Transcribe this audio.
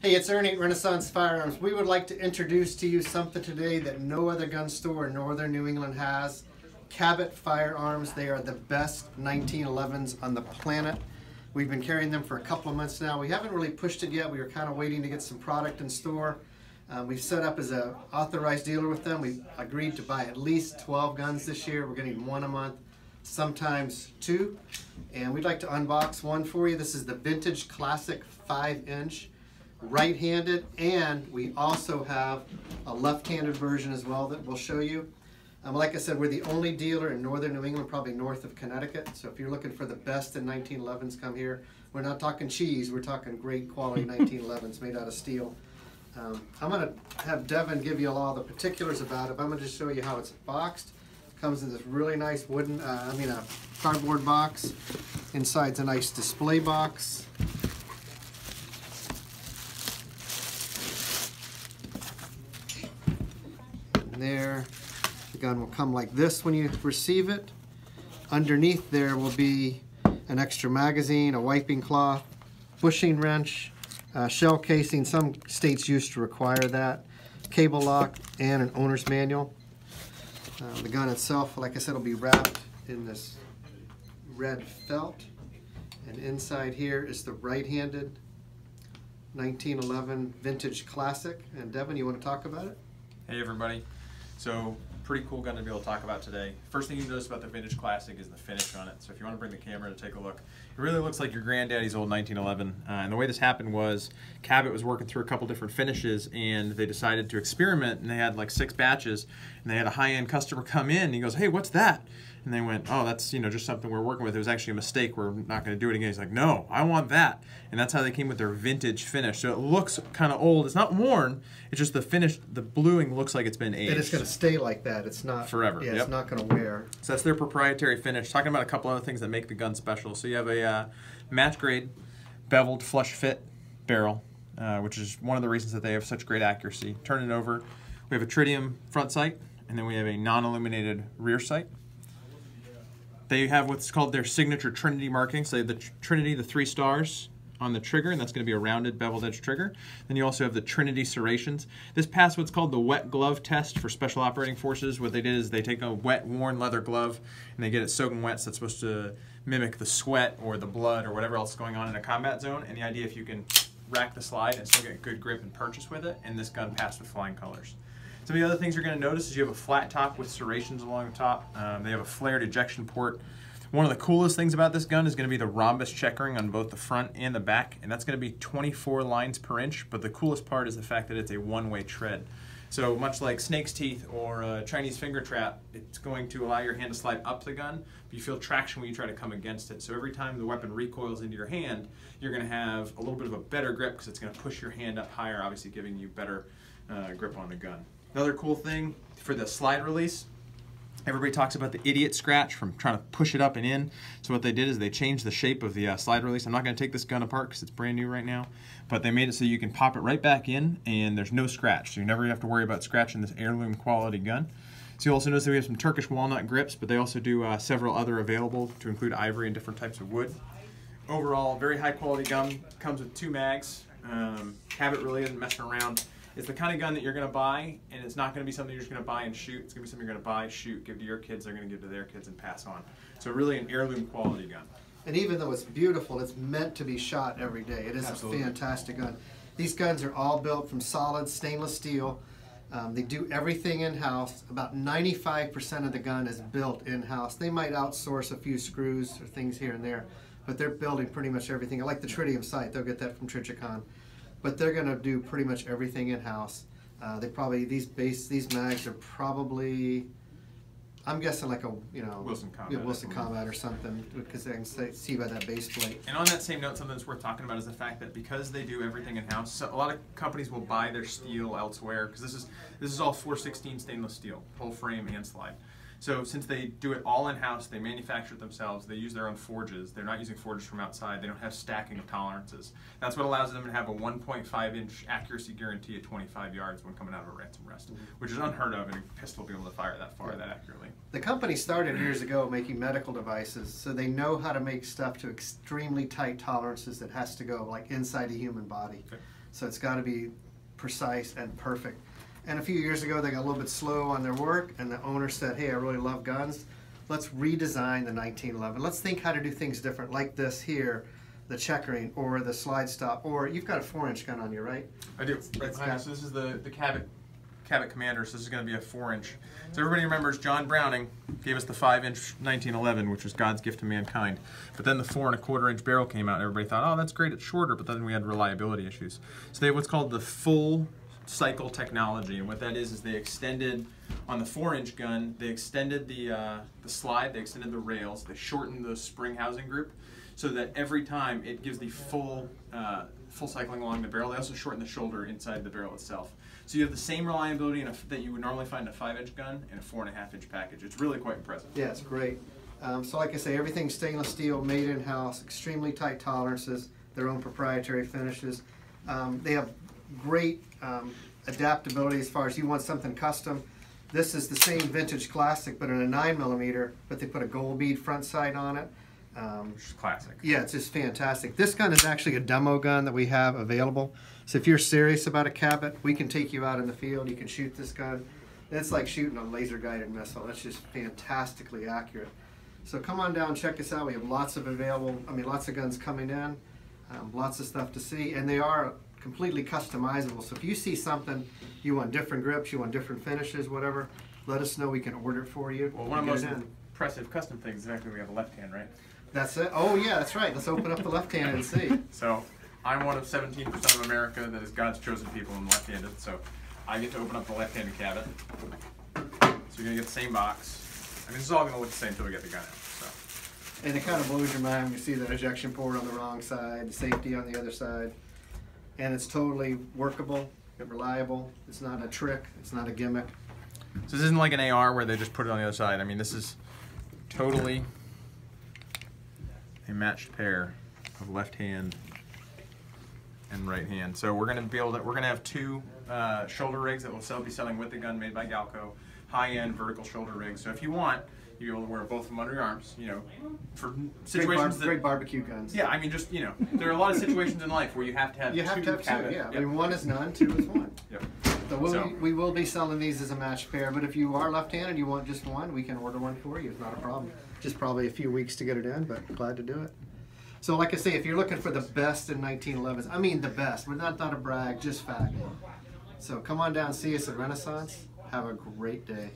Hey, it's Ernie at Renaissance Firearms. We would like to introduce to you something today that no other gun store in northern New England has. Cabot Firearms. They are the best 1911s on the planet. We've been carrying them for a couple of months now. We haven't really pushed it yet. We were kind of waiting to get some product in store. We've set up as an authorized dealer with them. We've agreed to buy at least 12 guns this year. We're getting one a month, sometimes two. And we'd like to unbox one for you. This is the Vintage Classic 5-inch. Right-handed, and we also have a left-handed version as well that we'll show you. Like I said, we're the only dealer in northern New England, probably north of Connecticut. So if you're looking for the best in 1911s, come here. We're not talking cheese, we're talking great quality 1911s made out of steel. I'm going to have Devin give you all the particulars about it. I'm going to just show you how it's boxed. It comes in this really nice wooden, a cardboard box. Inside's a nice display box. There, the gun will come like this when you receive it. Underneath there will be an extra magazine, a wiping cloth, bushing wrench, shell casing. Some states used to require that, cable lock, and an owner's manual. The gun itself, like I said, will be wrapped in this red felt. And inside here is the right-handed 1911 Vintage Classic. And Devin, you want to talk about it? Hey everybody. So, pretty cool gun to be able to talk about today. First thing you notice about the Vintage Classic is the finish on it. So if you want to bring the camera to take a look, it really looks like your granddaddy's old 1911. And the way this happened was Cabot was working through a couple different finishes and they decided to experiment, and they had like 6 batches, and they had a high-end customer come in and he goes, "Hey, what's that?" And they went, "Oh, that's just something we're working with. It was actually a mistake. We're not going to do it again." He's like, "No, I want that." And that's how they came with their vintage finish. So it looks kind of old. It's not worn. It's just the finish, the bluing looks like it's been aged. And it's going to stay like that. It's not forever. Yeah, It's not going to wear. So that's their proprietary finish. Talking about a couple other things that make the gun special. So you have a match grade beveled flush fit barrel, which is one of the reasons that they have such great accuracy. Turn it over. We have a tritium front sight, and then we have a non-illuminated rear sight. They have what's called their signature Trinity marking. So the Trinity, the 3 stars on the trigger, and that's going to be a rounded beveled edge trigger. Then you also have the Trinity serrations. This passed what's called the wet glove test for special operating forces. What they did is they take a wet, worn leather glove and they get it soaking wet, so it's supposed to mimic the sweat or the blood or whatever else is going on in a combat zone. And the idea, if you can rack the slide and still get good grip and purchase with it, and this gun passed with flying colors. Some of the other things you're going to notice is you have a flat top with serrations along the top. They have a flared ejection port. One of the coolest things about this gun is going to be the rhombus checkering on both the front and the back, and that's going to be 24 lines per inch, but the coolest part is the fact that it's a one-way tread. So much like snake's teeth or a Chinese finger trap, it's going to allow your hand to slide up the gun, but you feel traction when you try to come against it. So every time the weapon recoils into your hand, you're going to have a little bit of a better grip because it's going to push your hand up higher, obviously giving you better grip on the gun. Another cool thing for the slide release, everybody talks about the idiot scratch from trying to push it up and in. So what they did is they changed the shape of the slide release. I'm not going to take this gun apart because it's brand new right now, but they made it so you can pop it right back in and there's no scratch. So you never have to worry about scratching this heirloom quality gun. So you also notice that we have some Turkish walnut grips, but they also do several other available to include ivory and different types of wood. Overall, very high quality gun. Comes with 2 mags. Cabot really isn't messing around. It's the kind of gun that you're going to buy, and it's not going to be something you're just going to buy and shoot. It's going to be something you're going to buy, shoot, give to your kids, they're going to give to their kids, and pass on. So really an heirloom quality gun. And even though it's beautiful, it's meant to be shot every day. It is Absolutely. A fantastic gun. These guns are all built from solid stainless steel. They do everything in-house. About 95% of the gun is built in-house. They might outsource a few screws or things here and there, but they're building pretty much everything. I like the tritium sight. They'll get that from Trichicon. But they're going to do pretty much everything in-house. They probably, these mags are probably, I'm guessing like a Wilson Combat, Wilson Combat or something, because they can see by that base plate. And on that same note, something that's worth talking about is the fact that because they do everything in-house, so a lot of companies will buy their steel elsewhere, because this is all 416 stainless steel, whole frame and slide. So since they do it all in-house, they manufacture it themselves, they use their own forges, they're not using forges from outside, they don't have stacking of tolerances. That's what allows them to have a 1.5-inch accuracy guarantee at 25 yards when coming out of a ransom rest, which is unheard of in a pistol to be able to fire that far, that accurately. The company started years ago making medical devices, so they know how to make stuff to extremely tight tolerances that has to go like inside a human body. Okay. So it's got to be precise and perfect. And a few years ago, they got a little bit slow on their work, and the owner said, hey, I really love guns. Let's redesign the 1911. Let's think how to do things different, like this here, the checkering, or the slide stop, or you've got a 4-inch gun on you, right? I do. Right behind me. So this is the Cabot Commander, so this is going to be a 4-inch. So everybody remembers John Browning gave us the 5-inch 1911, which was God's gift to mankind. But then the 4¼ inch barrel came out, and everybody thought, oh, that's great, it's shorter, but then we had reliability issues. So they have what's called the full cycle technology, and what that is they extended, on the 4-inch gun, they extended the slide, they extended the rails, they shortened the spring housing group, so that every time it gives the full cycling along the barrel. They also shorten the shoulder inside the barrel itself. So you have the same reliability that you would normally find in a 5-inch gun in a 4½-inch package. It's really quite impressive. Yeah, it's great. So like I say, everything's stainless steel, made in-house, extremely tight tolerances, their own proprietary finishes. They have great adaptability as far as you want something custom. This is the same Vintage Classic, but in a 9mm, but they put a gold bead front sight on it. Which is classic. Yeah, it's just fantastic. This gun is actually a demo gun that we have available. So if you're serious about a Cabot, we can take you out in the field. You can shoot this gun. It's like shooting a laser-guided missile. It's just fantastically accurate. So come on down, check us out. We have lots of guns coming in, lots of stuff to see, and they are completely customizable. So if you see something, you want different grips, you want different finishes, whatever, let us know. We can order it for you. Well, one of the most impressive custom things is actually we have a left hand, right? That's it? Oh yeah, that's right. Let's open up the left hand and see. So I'm one of 17% of America that is God's chosen people and left-handed, so I get to open up the left-handed Cabot. So you're going to get the same box. I mean, this is all going to look the same until we get the gun out. So. And it kind of blows your mind when you see that ejection port on the wrong side, the safety on the other side. And it's totally workable, reliable. It's not a trick. It's not a gimmick. So this isn't like an AR where they just put it on the other side. I mean, this is totally a matched pair of left hand and right hand. So we're going to have two shoulder rigs that will be selling with the gun, made by Galco, high-end vertical shoulder rigs. So if you want, you'll be able to wear both of them under your arms, you know, for situations great barbecue guns. Yeah, I mean, just, you know, there are a lot of situations in life where you have to have two Cabot. Yeah. Yep. I mean, one is none, two is one. Yep. So we will be selling these as a matched pair, but if you are left-handed and you want just one, we can order one for you. It's not a problem. Just probably a few weeks to get it in, but glad to do it. So like I say, if you're looking for the best in 1911s, I mean the best, but not a brag, just fact. So come on down and see us at Renaissance. Have a great day.